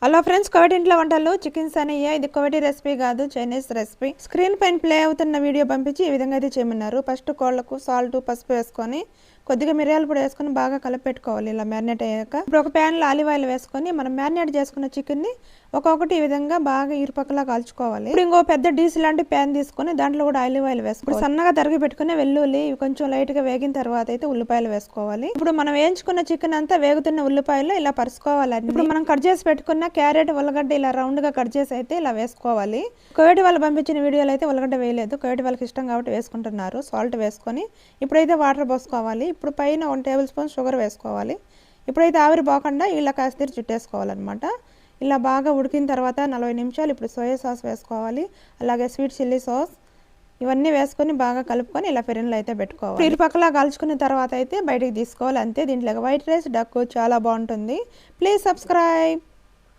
Hello friends, Covid ఇంట్లో వంటలు chicken Sania. ఇది కోవిడ్ రెసిపీ కాదు, చైనీస్ రెసిపీ. స్క్రీన్ పైన ప్లే అవుతున్న వీడియో పంపించి ఈ విధంగా అయితే చేయమన్నారు. ఫస్ట్ కోళ్లకు సాల్ట్, పసుపు వేసుకొని కొద్దిగా మిరియాల పొడి వేసుకొని బాగా కలిపెట్టుకోవాలి. ఇలా మ్యారినేట్ అయ్యాక ఇప్పుడు ఒక ప్యాన్లో ఆలివ్ ఆయిల్ వేసుకొని మనం మ్యారినేట్ చేసుకున్న చికెన్ని ఒక్కొక్కటి ఈ విధంగా బాగా ఇరుపక్కలా కాల్చుకోవాలి. ఇప్పుడు ఇంకో పెద్ద డీస్ లాంటి ప్యాన్ తీసుకొని దాంట్లో కూడా ఆలివ్ ఆయిల్ వేసుకోవాలి. సన్నగా తరిగి పెట్టుకుని వెల్లుల్లి ఇవి కొంచెం లైట్ గా వేగిన తర్వాత అయితే ఉల్లిపాయలు వేసుకోవాలి. ఇప్పుడు మనం వేయించుకున్న చికెన్ అంతా వేగుతున్న ఉల్లిపాయలు ఇలా పరుచుకోవాలి. ఇప్పుడు మనం కట్ చేసి పెట్టుకున్న క్యారెట్, ఉల్లగడ్డ ఇలా రౌండ్ గా కట్ చేసి అయితే ఇలా వేసుకోవాలి. కోవిడ్ వాళ్ళు పంపించిన వీడియోలో అయితే ఉల్లగడ్డ వేయలేదు. కోవిడ్ వాళ్ళకి ఇష్టం కాబట్టి వేసుకుంటున్నారు. సాల్ట్ వేసుకొని ఇప్పుడైతే వాటర్ పోసుకోవాలి. ఇప్పుడు పైన 1 టేబుల్ స్పూన్ షుగర్ వేసుకోవాలి. ఇప్పుడైతే ఆవిరి పోకుండా ఇలా కాస్త చుట్టేసుకోవాలన్నమాట. ఇలా బాగా ఉడికిన తర్వాత 40 నిమిషాలు ఇప్పుడు సోయా సాస్ వేసుకోవాలి. అలాగే స్వీట్ చిల్లీ సాస్ ఇవన్నీ వేసుకొని బాగా కలుపుకొని ఇలా ఫిరిన్లో అయితే పెట్టుకోవాలి. ఇరుపక్కలా కాల్చుకున్న తర్వాత అయితే బయటికి తీసుకోవాలి. అంతే. దీంట్లో వైట్ రైస్, డక్కు చాలా బాగుంటుంది. Please subscribe.